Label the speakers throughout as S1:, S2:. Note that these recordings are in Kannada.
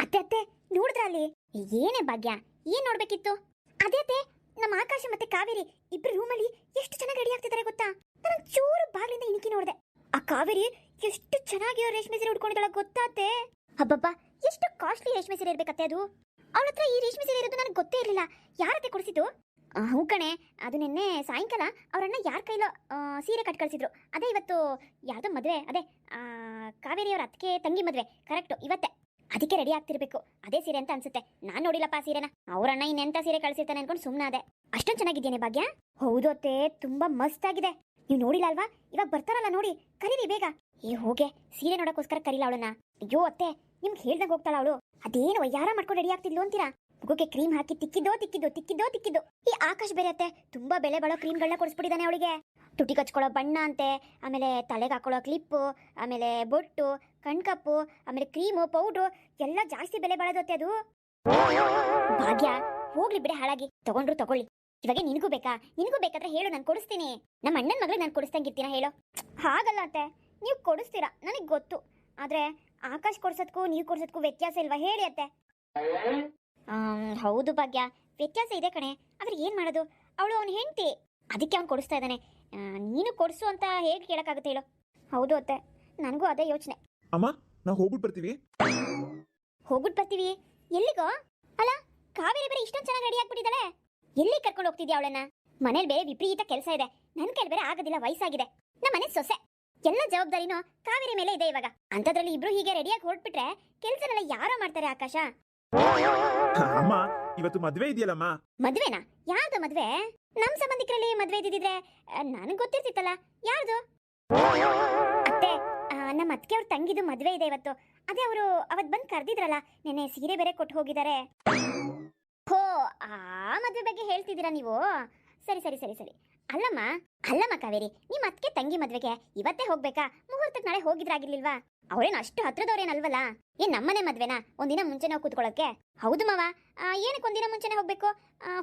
S1: ಅತ್ತೆ ಅತ್ತೆ ನೋಡಿದ್ರ ಅಲ್ಲಿ? ಏನೇ ಭಾಗ್ಯ, ಏನ್ ನೋಡ್ಬೇಕಿತ್ತು? ಅದೇ ಅತ್ತೆ, ನಮ್ಮ ಆಕಾಶ ಮತ್ತೆ ಕಾವೇರಿ ಇಬ್ರು ರೂಮಲ್ಲಿ ಎಷ್ಟು ಚೆನ್ನಾಗಿ ರೆಡಿ ಆಗ್ತಿದ್ದಾರೆ ಗೊತ್ತಾ? ನಾನು ಚೂರು ಬಾಗಿಲಿಂದ ಇಣುಕಿ ನೋಡಿದೆ. ಆ ಕಾವೇರಿ ಎಷ್ಟು ಚೆನ್ನಾಗಿರೋ ರೇಷ್ಮೆ ಸೀರೆ ಉಟ್ಕೊಂಡಿದ್ದಾಳೆ ಗೊತ್ತಾ ಅತ್ತೆ? ಹಬ್ಬಬ್ಬ, ಎಷ್ಟು ಕಾಸ್ಟ್ಲಿ ರೇಷ್ಮೆ ಸೀರೆ ಇರ್ಬೇಕತ್ತೆ ಅದು. ಅವಳ ಹತ್ರ ಈ ರೇಷ್ಮೆ ಸೀರೆ ಇರೋದು ನನಗೆ ಗೊತ್ತೇ ಇರಲಿಲ್ಲ. ಯಾರತ್ತೆ ಕೊಡಿಸಿದ್ದು? ಹ್ಞೂ ಕಣೆ, ಅದು ನಿನ್ನೆ ಸಾಯಂಕಾಲ ಅವರನ್ನ ಯಾರ ಕೈಲೋ ಸೀರೆ ಕಟ್ ಕಳಿಸಿದ್ರು. ಅದೇ ಇವತ್ತು ಯಾವುದೋ ಮದುವೆ, ಅದೇ ಕಾವೇರಿಯವರ ಅತ್ತಿಗೆ ತಂಗಿ ಮದುವೆ ಕರೆಕ್ಟು ಇವತ್ತೇ. ಅದಕ್ಕೆ ರೆಡಿ ಆಗ್ತಿರ್ಬೇಕು, ಅದೇ ಸೀರೆ ಅಂತ ಅನ್ಸುತ್ತೆ. ನಾನು ನೋಡಿಲ್ಲಪ್ಪ ಆ ಸೀರೆನ. ಅವರನ್ನ ಇನ್ನೆಂತ ಸೀರೆ ಕಳಿಸಿರ್ತಾನೆ ಅನ್ಕೊಂಡು ಸುಮ್ಮನಾದೆ. ಅಷ್ಟೊಂದು ಚೆನ್ನಾಗಿದ್ದೇನೆ ಭಾಗ್ಯ? ಹೌದು ಅತ್ತೆ, ತುಂಬಾ ಮಸ್ತ್ ಆಗಿದೆ. ನೀವು ನೋಡಿಲ್ಲ ಅಲ್ವಾ? ಇವಾಗ ಬರ್ತಾರಲ್ಲ ನೋಡಿ, ಕರೀರಿ ಬೇಗ. ಹೋಗೆ ಸೀರೆ ನೋಡೋಕ್ಕೋಸ್ಕರ ಕರೀಲ ಅವಳನ್ನ. ಅಯ್ಯೋ ಅತ್ತೆ, ನಿಮ್ಗೆ ಹೇಳ್ದಂಗೆ ಹೋಗ್ತಾಳ ಅವಳು. ಅದೇನು ಯಾರ ಮಾಡ್ಕೊಂಡು ರೆಡಿ ಆಗ್ತಿದ್ಲು ಅಂತೀರಾ? ಮಗುಗೆ ಕ್ರೀಮ್ ಹಾಕಿ ತಿಕ್ಕಿದ್ದು. ಈ ಆಕಾಶ್ ಬೇರೆ ಅತ್ತೆ, ತುಂಬಾ ಬೆಲೆ ಬಾಳೋ ಕ್ರೀಮ್ಗಳನ್ನ ಕೊಡಿಸ್ಬಿಟ್ಟಿದ್ದಾನೆ ಅವಳಿಗೆ. ತುಟಿ ಕಚ್ಕೊಳ್ಳೋ ಬಣ್ಣ ಅಂತೆ, ಆಮೇಲೆ ತಲೆಗೆ ಹಾಕೊಳ್ಳೋ ಕ್ಲಿಪ್ಪು, ಆಮೇಲೆ ಬೊಟ್ಟು, ಕಣ್ಕಪ್ಪು, ಆಮೇಲೆ ಕ್ರೀಮು, ಪೌಡ್ರು ಎಲ್ಲ ಜಾಸ್ತಿ ಬೆಲೆ ಬಾಳೋದು ಅದು. ಭಾಗ್ಯ, ಹೋಗ್ಲಿ ಬಿಡೆ ಹಾಳಾಗಿ. ತಗೊಳ್ಳಿ. ಇವಾಗ ನಿನಗೂ ಬೇಕಾದ್ರೆ ಹೇಳು, ನಾನು ಕೊಡಿಸ್ತೀನಿ. ನಮ್ಮ ಅಣ್ಣನ ಮಗಳಿಗೆ ನಾನು ಕೊಡಿಸ್ತಂಗಿರ್ತೀನ ಹೇಳು? ಹಾಗಲ್ಲ ಅತ್ತೆ, ನೀವು ಕೊಡಿಸ್ತೀರಾ ನನಗೆ ಗೊತ್ತು. ಆದ್ರೆ ಆಕಾಶ್ ಕೊಡ್ಸೋದಕ್ಕೂ ನೀವು ಕೊಡ್ಸೋದಕ್ಕೂ ವ್ಯತ್ಯಾಸ ಇಲ್ವಾ ಹೇಳಿ ಅತ್ತೆ? ಹೌದು ಭಾಗ್ಯ, ವ್ಯತ್ಯಾಸ ಇದೆ ಕಣೆ. ಆದ್ರೆ ಏನ್ ಮಾಡೋದು, ಅವಳು ಅವನ ಹೆಂಡತಿ, ಅದಕ್ಕೆ ಅವ್ನು ಕೊಡಿಸ್ತಾ ಇದ್ದಾನೆ. ನೀನು ಕೊಡಿಸು ಅಂತ ಹೇಗೆ ಕೇಳಕ್ಕಾಗುತ್ತೆ ಹೇಳು? ಹೌದು ಅತ್ತೆ, ನನಗೂ ಅದೇ ಯೋಚನೆ.
S2: ಅಮ್ಮ, ನಾವು ಹೋಗ್ಬಿಟ್ಟು
S1: ಬರ್ತೀವಿ. ಎಲ್ಲಿಗೋ? ಅಲ್ಲ, ಕಾವೇರಿ ಬೇರೆ ಇಷ್ಟೊಂದು ಚೆನ್ನಾಗಿ ರೆಡಿ ಆಗ್ಬಿಟ್ಟಿದ್ದಾಳೆ. ಎಲ್ಲಿ ಕರ್ಕೊಂಡು ಹೋಗ್ತಿದ್ಯಾ ಅವಳನ್ನ? ಮನೇಲಿ ಬೇರೆ ವಿಪರೀತ ಕೆಲಸ ಇದೆ, ನನ್ನ ಕೈಲಿ ಬೇರೆ ಆಗೋದಿಲ್ಲ, ವಯಸ್ಸಾಗಿದೆ. ನಮ್ಮ ಮನೆ ಸೊಸೆ, ಎಲ್ಲ ಜವಾಬ್ದಾರಿನೂ ಕಾವೇರಿ ಮೇಲೆ ಇದೆ ಇವಾಗ. ಅಂತದ್ರಲ್ಲಿ ಇಬ್ರು ಹೀಗೆ ರೆಡಿಯಾಗಿ ಹೊರಟ್ಬಿಟ್ರೆ ಕೆಲಸನೆಲ್ಲ ಯಾರೋ ಮಾಡ್ತಾರೆ ಆಕಾಶ?
S2: ಅಮ್ಮ, ಇವತ್ತು ಮದ್ವೆ ಇದೆಯಲ್ಲಮ್ಮ.
S1: ಮದ್ವೆನಾ? ಯಾವ್ದು ಮದ್ವೆ? ನಮ್ ಸಂಬಂಧಿಕರಲ್ಲಿ ಮದ್ವೆ ಇದ್ದಿದ್ರೆ ನನಗೆ ಗೊತ್ತಿರ್ತಿತ್ತಲ್ಲ. ಯಾರ್ದು? ಅತ್ತೆ, ನಮ್ಮ ಅತ್ತಿಗೆ ಅವ್ರ ತಂಗಿದು ಮದ್ವೆ ಇದೆ ಇವತ್ತು. ಅದೇ ಅವರು ಅವತ್ ಬಂದು ಕರೆದಿದ್ರಲ್ಲ, ನೆನ್ನೆ ಸೀರೆ ಬೇರೆ ಕೊಟ್ಟು ಹೋಗಿದ್ದಾರೆ. ಹೋ, ಆ ಮದ್ವೆ ಬಗ್ಗೆ ಹೇಳ್ತಿದ್ದೀರಾ ನೀವು? ಸರಿ. ಅಲ್ಲಮ್ಮ ಕಾವೇರಿ, ನಿಮ್ಮ ಅತ್ತಿಗೆ ತಂಗಿ ಮದ್ವೆಗೆ ಇವತ್ತೇ ಹೋಗ್ಬೇಕಾ? ಮುಹೂರ್ತಕ್ಕೆ ನಾಳೆ ಹೋಗಿದ್ರಾಗಿರ್ಲಿಲ್ವಾ? ಅವಳೇನು ಅಷ್ಟು ಹತ್ರದವ್ರೇನಲ್ವಲ್ಲ. ಏನ್ ನಮ್ಮನೆ ಮದ್ವೆನಾ ಒಂದಿನ ಮುಂಚೆನೆ ಹೋಗಿ ಕೂತ್ಕೊಳ್ಳೋಕೆ? ಹೌದು ಮಾವ, ಏನಕ್ಕೆ ಒಂದಿನ ಮುಂಚೆನೆ ಹೋಗ್ಬೇಕು?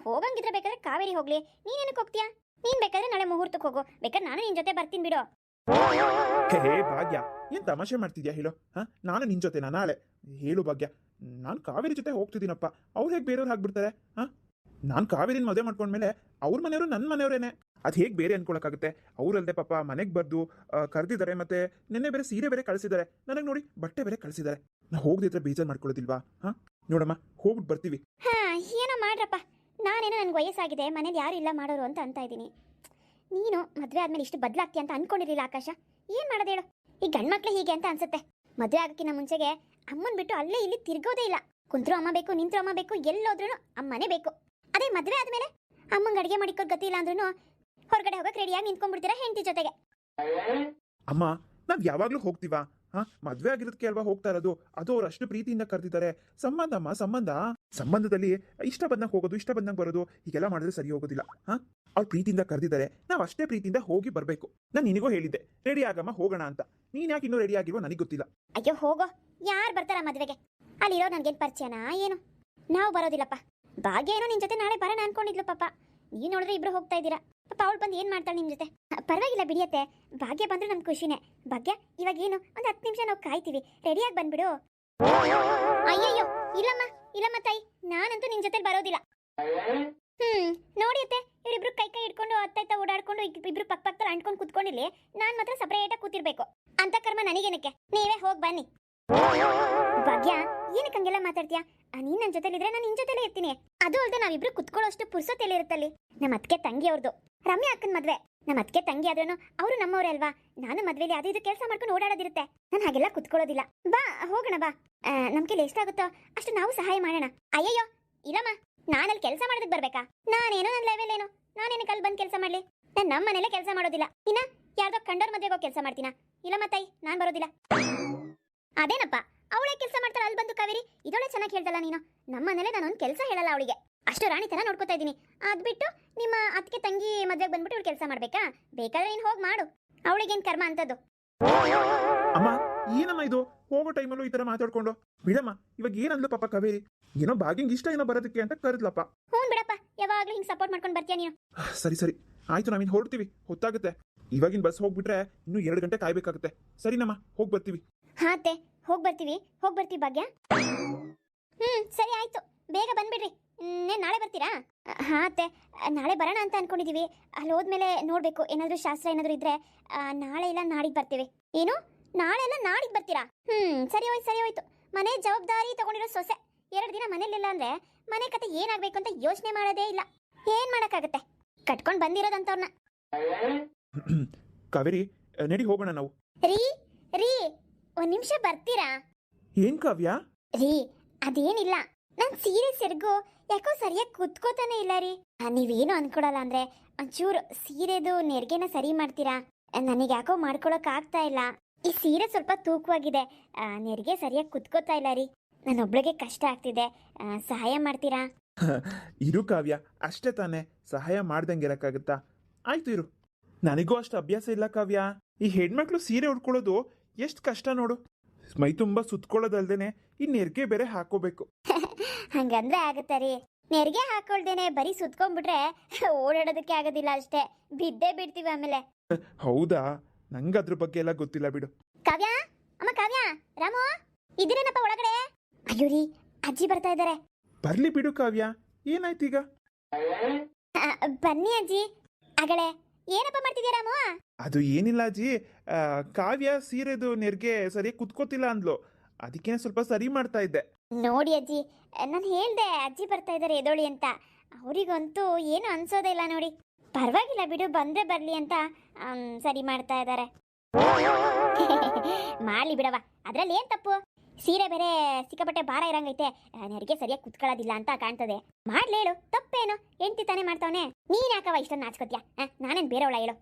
S1: ಹೋಗಂಗಿದ್ರೆ ಬೇಕಾದ್ರೆ ಕಾವೇರಿ ಹೋಗ್ಲಿ, ನೀನೇನಕ್ಕೆ ಹೋಗ್ತೀಯಾ? ನೀನ್ ಬೇಕಾದ್ರೆ ನಾಳೆ ಮುಹೂರ್ತಕ್ಕೆ ಹೋಗು, ಬೇಕಾದ್ರೆ ನಾನು ನಿನ್ ಜೊತೆ ಬರ್ತೀನಿ ಬಿಡು.
S2: ಹೇ ಭಾಗ್ಯ, ಏನ್ ತಮಾಷೆ ಮಾಡ್ತಿದ್ಯಾ ಹೇಳು? ನಾನು ನಿನ್ ಜೊತೆನಾ ನಾಳೆ? ಹೇಳು ಭಾಗ್ಯ, ನಾನು ಕಾವೇರಿ ಜೊತೆ ಹೋಗ್ತಿದ್ದೀನಪ್ಪ. ಅವ್ರು ಹೇಗೆ ಬೇರೆಯವ್ರು ಹಾಕ್ಬಿಡ್ತಾರೆ? ನಾನು ಕಾವೇರಿನ ಮದುವೆ ಮಾಡ್ಕೊಂಡ್ಮೇಲೆ ಅವ್ರ ಮನೆಯವರು ನನ್ನ ಮನೆಯವರೇನೆ. ಅದು ಹೇಗೆ ಬೇರೆ ಅನ್ಕೊಳಕ್ಕಾಗುತ್ತೆ? ಅವ್ರಲ್ದೆ ಪಾಪ ಮನೆಗೆ ಬರ್ದು ಕರೆದಿದ್ದಾರೆ, ಮತ್ತೆ ನಿನ್ನೆ ಬೇರೆ ಸೀರೆ ಬೇರೆ ಕಳಿಸಿದ್ದಾರೆ. ನನಗೆ ನೋಡಿ ಬಟ್ಟೆ ಬೇರೆ ಕಳಿಸಿದ್ದಾರೆ. ನಾ ಹೋಗದಿದ್ರೆ ಬೇಜಾರು ಮಾಡ್ಕೊಳ್ಳೋದಿಲ್ವಾ? ನೋಡಮ್ಮ, ಹೋಗ್ಬಿಟ್ಟು ಬರ್ತೀವಿ.
S1: ಏನೋ ಮಾಡ್ರಪ್ಪ, ನಾನೇನೋ ನನ್ಗೆ ವಯಸ್ಸಾಗಿದೆ, ಮನೇಲಿ ಯಾರು ಇಲ್ಲ ಮಾಡೋರು ಅಂತ ಇದ್ದೀನಿ. ನೀನು ಮದ್ವೆ ಆದ್ಮೇಲೆ ಇಷ್ಟು ಬದಲಾಗ್ತೀಯ ಅಂತ ಅನ್ಕೊಂಡಿರಲಿಲ್ಲ ಆಕಾಶ. ಏನ್ ಮಾಡೋದು ಹೇಳು? ಈ ಗಂಡ್ಮಕ್ಳು ಹೀಗೆ ಅಂತ ಅನ್ಸುತ್ತೆ. ಮದ್ವೆ ಆಗಕ್ಕಿಂತ ಮುಂಚೆಗೆ ಅಮ್ಮನ್ ಬಿಟ್ಟು ಅಲ್ಲೇ ಇಲ್ಲಿ ತಿರ್ಗೋದೇ ಇಲ್ಲ. ಕುಂತ್ರು ಅಮ್ಮ ಬೇಕು, ನಿಂತ್ರು ಅಮ್ಮ ಬೇಕು, ಎಲ್ಲೋದ್ರೂ ಅಮ್ಮನೇ ಬೇಕು. ಅದೇ ಮದ್ವೆ ಆದ್ಮೇಲೆ ಅಮ್ಮಂಗೆ ಅಡಿಗೆ ಮಾಡಿಕೋದ್ ಗತಿ ಇಲ್ಲ ಅಂದ್ರೂ ಹೊರಗಡೆ ಹೋಗಕ್ ರೆಡಿಯಾಗಿ ನಿಂತ್ಕೊಂಡ್ಬಿಡ್ತೀರಾ ಹೆಂಡತಿ ಜೊತೆಗೆ.
S2: ಅಮ್ಮ, ನಾವ್ ಯಾವಾಗ್ಲೂ ಹೋಗ್ತೀವಾ? ಮದ್ವೆ ಆಗಿರೋದಕ್ಕೆ ಅಲ್ವಾ ಹೋಗ್ತಾ ಇರೋದು? ಅದು ಅವ್ರು ಅಷ್ಟು ಪ್ರೀತಿಯಿಂದ ಕರೆದಿದ್ದಾರೆ. ಸಂಬಂಧದಲ್ಲಿ ಇಷ್ಟ ಬಂದಂಗೆ ಹೋಗೋದು, ಇಷ್ಟ ಬಂದಂಗೆ ಬರೋದು, ಹೀಗೆಲ್ಲ ಮಾಡಿದ್ರೆ ಸರಿ ಹೋಗೋದಿಲ್ಲ. ಅವ್ರು ಪ್ರೀತಿಯಿಂದ ಕರೆದಿದ್ದಾರೆ, ನಾವ್ ಅಷ್ಟೇ ಪ್ರೀತಿಯಿಂದ ಹೋಗಿ ಬರ್ಬೇಕು. ನಾನು ನಿನಗೂ ಹೇಳಿದ್ದೆ ರೆಡಿ ಆಗಮ್ಮ ಹೋಗೋಣ ಅಂತ. ನೀನ್ ಯಾಕೆ ಇನ್ನೂ ರೆಡಿ ಆಗಿರೋ ನನಗೆ ಗೊತ್ತಿಲ್ಲ.
S1: ಅಯ್ಯೋ ಹೋಗೋ, ಯಾರು ಬರ್ತಾರ ಮದ್ವೆಗೆ? ಅಲ್ಲಿರೋ ನನ್ಗೇನ್ ಪರಿಚಯನಾ ಏನು? ನಾವು ಬರೋದಿಲ್ಲಪ್ಪ. ಭಾಗ್ಯ ಏನೋ ನಿನ್ ಜೊತೆ ನಾಳೆ ಬರೋಣ ಅನ್ಕೊಂಡಿದ್ಲು ಪಾಪ. ನೀವ್ ನೋಡಿದ್ರೆ ಇಬ್ರು ಹೋಗ್ತಾ ಇದ್ದೀರಾ. ಪಾಪ ಅವಳು ಬಂದು ಏನ್ ಮಾಡ್ತಾಳೆ ನಿಮ್ ಜೊತೆ? ಪರವಾಗಿಲ್ಲ ಬಿಡಿಯತ್ತೆ, ಭಾಗ್ಯ ಬಂದ್ರೆ ನಮ್ ಖುಷಿನೇ. ಭಾಗ್ಯ, ಇವಾಗ ಏನು ಒಂದು 10 ನಿಮಿಷ ನಾವು ಕಾಯ್ತೀವಿ, ರೆಡಿಯಾಗಿ ಬಂದ್ಬಿಡು. ಅಯ್ಯಯ್ಯೋ, ಇಲ್ಲಮ್ಮ ತಾಯಿ, ನಾನಂತೂ ನಿನ್ ಜೊತೆ ಬರೋದಿಲ್ಲ. ನೋಡಿಯತ್ತೆ, ಇವರಿಬ್ರು ಕೈ ಹಿಡ್ಕೊಂಡು ಅತ್ತ ಓಡಾಡ್ಕೊಂಡು ಇಬ್ರು ಪಕ್ಕದಲ್ಲಿ ಅಂಟ್ಕೊಂಡು ಕುತ್ಕೊಂಡಿರ್ಲಿ, ನಾನ್ ಮಾತ್ರ ಸಪರೇಟ್ ಆಗಿ ಕೂತಿರ್ಬೇಕು. ಅಂತ ಕರ್ಮ ನನಗೇನಕ್ಕೆ? ನೀವೇ ಹೋಗಿ ಬನ್ನಿ. ಭಾಗ್ಯ, ಏನಕ್ಕೆ ಹಂಗೆಲ್ಲ ಮಾತಾಡ್ತೀಯಾ? ನೀನ್ ನನ್ನ ಜೊತೆಲಿದ್ರೆ ನಾನು ನಿನ್ ಜೊತೆಲೇ ಇರ್ತೀನಿ. ಅದು ಅಲ್ಲದೆ ನಾವಿಬ್ರು ಕುತ್ಕೊಳ್ಳೋಷ್ಟು ಪುರ್ಸೊತ್ತೆಲ್ಲಿ ಇರುತ್ತಲ್ಲಿ. ನಮ್ಮ ಅತ್ತಿಗೆ ತಂಗಿ ಅವ್ರದ್ದು ರಮ್ಯಾ ಅಕ್ಕನ ಮದ್ವೆ. ನಮ್ಮ ಅತ್ತಿಗೆ ತಂಗಿ ಆದ್ರೂ ಅವರು ನಮ್ಮವರೇ ಅಲ್ವಾ? ನಾನು ಮದ್ವೆಲಿ ಅದು ಇದು ಕೆಲಸ ಮಾಡ್ಕೊಂಡು ಓಡಾಡೋದಿರುತ್ತೆ. ನಾನು ಹಾಗೆಲ್ಲ ಕುತ್ಕೊಳ್ಳೋದಿಲ್ಲ. ಬಾ ಹೋಗೋಣ, ಬಾ. ನಮ್ ಕೈಲಿ ಎಷ್ಟಾಗುತ್ತೋ ಅಷ್ಟು ನಾವು ಸಹಾಯ ಮಾಡೋಣ. ಅಯ್ಯಯ್ಯೋ ಇಲ್ಲಮ್ಮ, ನಾನಲ್ಲಿ ಕೆಲಸ ಮಾಡೋದಕ್ಕೆ ಬರ್ಬೇಕಾ? ನಾನೇನೋ ನನ್ನ ಲೆವೆಲ್ ಏನೋ, ನಾನೇನಕ್ಕೆ ಅಲ್ಲಿ ಬಂದು ಕೆಲಸ ಮಾಡ್ಲಿ? ನಾನು ನಮ್ಮ ಮನೇಲೆ ಕೆಲಸ ಮಾಡೋದಿಲ್ಲ. ಇನ್ನ ಯಾರ್ದೋ ಕಂಡೋರ್ ಮದ್ವೆಗೆ ಹೋಗಿ ಕೆಲಸ ಮಾಡ್ತೀನ? ಇಲ್ಲಮ್ಮ ತಾಯಿ, ನಾನ್ ಬರೋದಿಲ್ಲ. ಅದೇನಪ್ಪ, ಅವಳೇ ಕೆಲಸ ಮಾಡ್ತಾಳೆ ಅಲ್ಲಿ ಬಂದು ಕಾವೇರಿ? ಇದೊಳೆ ಚೆನ್ನಾಗಿ ಹೇಳ್ದಲ್ಲ ನೀನು. ನಮ್ಮ ಮನೇಲೆ ನಾನೊಂದು ಕೆಲಸ ಹೇಳಲ್ಲ ಅವಳಿಗೆ, ಅಷ್ಟು ರಾಣಿತನ ನೋಡ್ಕೋತಾ ಇದ್ದೀನಿ. ಅದ್ಬಿಟ್ಟು ನಿಮ್ಮ ಅತ್ತಿಗೆ ತಂಗಿ ಮದ್ವೆಗೆ ಬಂದ್ಬಿಟ್ಟು ಇವಳು ಕೆಲಸ ಮಾಡ್ಬೇಕಾ? ಬೇಕಾದ್ರೆ ನೀನು ಹೋಗಿ ಮಾಡು, ಅವಳಿಗೇನ್ ಕರ್ಮ ಅಂತದ್ದು.
S2: ಅಮ್ಮ, ಏನಮ್ಮ ಇದು? ಹೋಗೋ ಟೈಮಲ್ಲೂ ಈ ತರ ಮಾತಾಡ್ಕೊಂಡು ಬಿಡಮ್ಮ. ಇವಾಗ ಏನಂದ್ಲು ಪಾಪ ಕಾವೇರಿ? ಏನೋ ಭಾಗ್ಯಂಗ್ ಇಷ್ಟ ಏನೋ ಬರೋದಕ್ಕೆ ಅಂತ ಕರೆದ್ಲಪ್ಪ.
S1: ಹ್ಞೂ ಬಿಡಪ್ಪ, ಯಾವಾಗ್ಲೂ ಹಿಂಗ್ ಸಪೋರ್ಟ್ ಮಾಡ್ಕೊಂಡು ಬರ್ತೀಯ ನೀನು.
S2: ಸರಿ ಆಯ್ತು, ನಾವಿನ್ ಹೊರಡ್ತೀವಿ, ಹೊತ್ತಾಗುತ್ತೆ. ಇವಾಗಿನ ಬಸ್ ಹೋಗ್ಬಿಟ್ರೆ ಇನ್ನೂ 2 ಗಂಟೆ ಕಾಯ್ಬೇಕಾಗುತ್ತೆ. ಸರಿನಮ್ಮ, ಹೋಗಿ ಬರ್ತೀವಿ.
S1: ಹಾತೆ, ಹೋಗಿ ಬರ್ತೀವಿ ಭಾಗ್ಯ. ಸರಿ ಆಯ್ತು, ಬೇಗ ಬಂದ್ಬಿಡ್ರಿ. ನಾಳೆ ಬರ್ತೀರಾ? ಹಾ ಅತ್ತೆ, ನಾಳೆ ಬರೋಣ ಅಂತ ಅನ್ಕೊಂಡಿದೀವಿ. ಅಲ್ಲಿ ಹೋದ್ಮೇಲೆ ನೋಡ್ಬೇಕು, ಏನಾದ್ರೂ ಶಾಸ್ತ್ರ ಏನಾದ್ರೂ ಇದ್ರೆ ನಾಳೆ ಇಲ್ಲ ನಾಡಿದ್ದು ಬರ್ತೀವಿ. ಏನು, ನಾಳೆ ಎಲ್ಲ ನಾಡಿದ್ದು ಬರ್ತೀರಾ? ಸರಿ ಹೋಯ್ತು ಸರಿ ಹೋಯ್ತು. ಮನೆ ಜವಾಬ್ದಾರಿ ತಗೊಂಡಿರೋ ಸೊಸೆ 2 ದಿನ ಮನೇಲಿಲ್ಲ ಅಂದ್ರೆ ಮನೆ ಕತೆ ಏನಾಗ್ಬೇಕು ಅಂತ ಯೋಚನೆ ಮಾಡೋದೇ ಇಲ್ಲ. ಏನ್ ಮಾಡಕ್ಕಾಗತ್ತೆ, ಕಟ್ಕೊಂಡ್ ಬಂದಿರೋದಂತವ್ರನ್ನ.
S2: ಕಾವೇರಿ, ನಡಿ ಹೋಗೋಣ ನಾವು.
S1: ರೀ ರೀ, ಒಂದ್ ನಿಮಿಷ ಬರ್ತೀರಾ?
S2: ಏನ್ ಕಾವ್ಯ?
S1: ರೀ, ಅದೇನಿಲ್ಲ, ನನ್ ಸೀರೆ ಸೆರಗು ಯಾಕೋ ಸರಿಯಾಗಿ ಕುತ್ಕೋತಾನೆ ಇಲ್ಲ ರೀ. ನೀವೇನು ಅನ್ಕೊಳಲ್ಲ ಅಂದ್ರೆ ಒಂಚೂರು ಸೀರೆದು ನೆರಿಗೆನ ಸರಿ ಮಾಡ್ತೀರಾ? ನನಗೆ ಯಾಕೋ ಮಾಡ್ಕೊಳಕ್ ಆಗ್ತಾ ಇಲ್ಲ. ಈ ಸೀರೆ ಸ್ವಲ್ಪ ತೂಕವಾಗಿದೆ, ನೆರಿಗೆ ಸರಿಯಾಗಿ ಕುತ್ಕೋತಾ ಇಲ್ಲ ರೀ. ನನ್ನೊಬ್ಳಿಗೆ ಕಷ್ಟ ಆಗ್ತಿದೆ, ಸಹಾಯ ಮಾಡ್ತೀರಾ?
S2: ಇರು ಕಾವ್ಯ, ಅಷ್ಟೇ ತಾನೇ, ಸಹಾಯ ಮಾಡ್ದಂಗೆ ಇರಕ್ಕಾಗತ್ತಾ? ಆಯ್ತು ಇರು. ನನಗೂ ಅಷ್ಟು ಅಭ್ಯಾಸ ಇಲ್ಲ ಕಾವ್ಯ. ಈ ಹೆಣ್ಮಕ್ಳು ಸೀರೆ ಉಟ್ಕೊಳ್ಳೋದು ಎಷ್ಟು ಕಷ್ಟ ನೋಡು. ಮೈ ತುಂಬ ಸುತ್ಕೊಳ್ಳೋದಲ್ದೇನೆ ಈ ನೆರಿಗೆ ಬೇರೆ ಹಾಕೋಬೇಕು.
S1: ಹಂಗಂದ್ರೆ ಆಗತ್ತಾ ರೀ? ನೆರಿಗೆ ಹಾಕೊಳ್ದೇನೆ ಬರೀ ಸುತ್ಕೊಂಡ್ಬಿಟ್ರೆ ಓಡಾಡೋದಕ್ಕೆ ಆಗೋದಿಲ್ಲ ಅಷ್ಟೇ, ಬಿದ್ದೇ ಬಿಡ್ತೀವಿ ಆಮೇಲೆ.
S2: ಹೌದಾ? ನಂಗೆ ಅದ್ರ ಬಗ್ಗೆ ಎಲ್ಲ ಗೊತ್ತಿಲ್ಲ ಬಿಡು.
S1: ಕಾವ್ಯ, ಅಮ್ಮ ಕಾವ್ಯ, ರಾಮು ಇದ್ದೀರೇನಪ್ಪ ಒಳಗಡೆ? ಅಯ್ಯೋ ರೀ, ಅಜ್ಜಿ ಬರ್ತಾ ಇದ್ದಾರೆ.
S2: ಬರ್ಲಿ ಬಿಡು ಕಾವ್ಯ, ಏನಾಯ್ತು ಈಗ?
S1: ಬನ್ನಿ ಅಜ್ಜಿ. ಅಗಳೇ, ಏನಪ್ಪ ಮಾಡ್ತಿದ್ಯಾ ರಾಮು?
S2: ಅದು ಏನಿಲ್ಲ ಅಜ್ಜಿ, ಕಾವ್ಯ ಸೀರೆದು ನೆರಿಗೆ ಸರಿಯಾಗಿ ಕುತ್ಕೋತಿಲ್ಲ ಅಂದ್ಲು, ಅದಕ್ಕೆ ಸ್ವಲ್ಪ ಸರಿ ಮಾಡ್ತಾ ಇದ್ದೆ.
S1: ನೋಡಿ ಅಜ್ಜಿ, ನಾನು ಹೇಳ್ದೆ ಅಜ್ಜಿ ಬರ್ತಾ ಇದ್ದಾರೆ ಎದೋಳಿ ಅಂತ. ಅವರಿಗಂತೂ ಏನು ಅನ್ಸೋದೇ ಇಲ್ಲ ನೋಡಿ. ಪರವಾಗಿಲ್ಲ ಬಿಡು, ಬಂದ್ರೆ ಬರ್ಲಿ ಅಂತ ಸರಿ ಮಾಡ್ತಾ ಇದ್ದಾರೆ. ಮಾಡ್ಲಿ ಬಿಡವ, ಅದ್ರಲ್ಲಿ ಏನ್ ತಪ್ಪು? ಸೀರೆ ಬೇರೆ ಸಿಕ್ಕಾಪಟ್ಟೆ ಭಾರ ಇರಂಗೈತೆ, ನೆರಿಗೆ ಸರಿಯಾಗಿ ಕುತ್ಕೊಳ್ಳೋದಿಲ್ಲ ಅಂತ ಕಾಣ್ತದೆ. ಮಾಡ್ಲೇಳು, ತಪ್ಪೇನು? ಹೆಂಡ್ತಿ ತಾನೇ ಮಾಡ್ತಾವನೆ, ನೀನ್ ಯಾಕವ ಇಷ್ಟೊಂದು ನಾಚ್ಕೋತ್ಯಾ? ನಾನೇನ್ ಬೇರೆವಳ ಹೇಳು?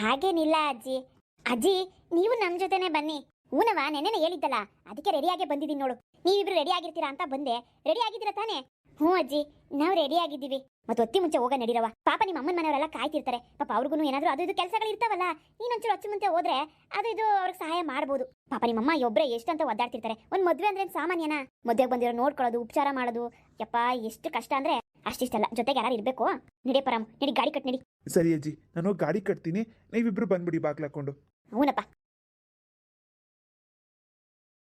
S1: ಹಾಗೇನಿಲ್ಲ ಅಜ್ಜಿ. ಅಜ್ಜಿ, ನೀವು ನಮ್ ಜೊತೆನೆ ಬನ್ನಿ. ಊನವ ನೆನ್ನೆನೆ ಹೇಳಿದ್ದಲ್ಲ, ಅದಕ್ಕೆ ರೆಡಿಯಾಗೆ ಬಂದಿದ್ದೀನಿ ನೋಡು. ನೀವಿಬ್ರು ರೆಡಿ ಆಗಿರ್ತೀರಾ ಅಂತ ಬಂದೆ. ರೆಡಿ ಆಗಿದ್ದೀರಾ ತಾನೇ? ಹ್ಞೂ ಅಜ್ಜಿ, ನಾವು ರೆಡಿ ಆಗಿದ್ದೀವಿ. ಮತ್ತೆ ಒತ್ತಿ ಮುಂಚೆ ಹೋಗ ನಡೀರವ. ಪಾಪ ನಿಮ್ಮ ಅಮ್ಮನ ಮನೆಯವರೆಲ್ಲ ಕಾಯ್ತಿರ್ತಾರೆ. ಪಾಪ ಅವ್ರಿಗೂ ಏನಾದ್ರು ಅದು ಇದು ಕೆಲಸಗಳು ಇರ್ತಾವಲ್ಲ, ನೀನೊಂಚೂರು ಹೊತ್ತು ಮುಂಚೆ ಹೋದ್ರೆ ಅದು ಇದು ಅವ್ರಿಗೆ ಸಹಾಯ ಮಾಡ್ಬೋದು. ಪಾಪ ನಿಮ್ಮಮ್ಮ ಒಬ್ಬರೇ ಎಷ್ಟಂತ ಒದ್ದಾಡ್ತಿರ್ತಾರೆ. ಒಂದು ಮದುವೆ ಅಂದ್ರೆ ಸಾಮಾನ್ಯನಾ? ಮದುವೆಗೆ ಬಂದಿರೋ ನೋಡ್ಕೊಳ್ಳೋದು, ಉಪಚಾರ ಮಾಡೋದು, ಯಪ್ಪ ಎಷ್ಟು ಕಷ್ಟ ಅಂದ್ರೆ ಅಷ್ಟಿಷ್ಟಲ್ಲ. ಜೊತೆಗೆ ಯಾರು ಇರಬೇಕು. ನಡಿ ಪರಾಮ್, ನಡಿ ಗಾಡಿ ಕಟ್ ನಡಿ.
S2: ಸರಿ ಅಜ್ಜಿ, ನಾನು ಗಾಡಿ ಕಟ್ತೀನಿ, ನೀವಿಬ್ರು ಬಂದ್ಬಿಡಿ ಬಾಗ್ಲಾಕೊಂಡು.
S1: ಹೂನಪ್ಪ,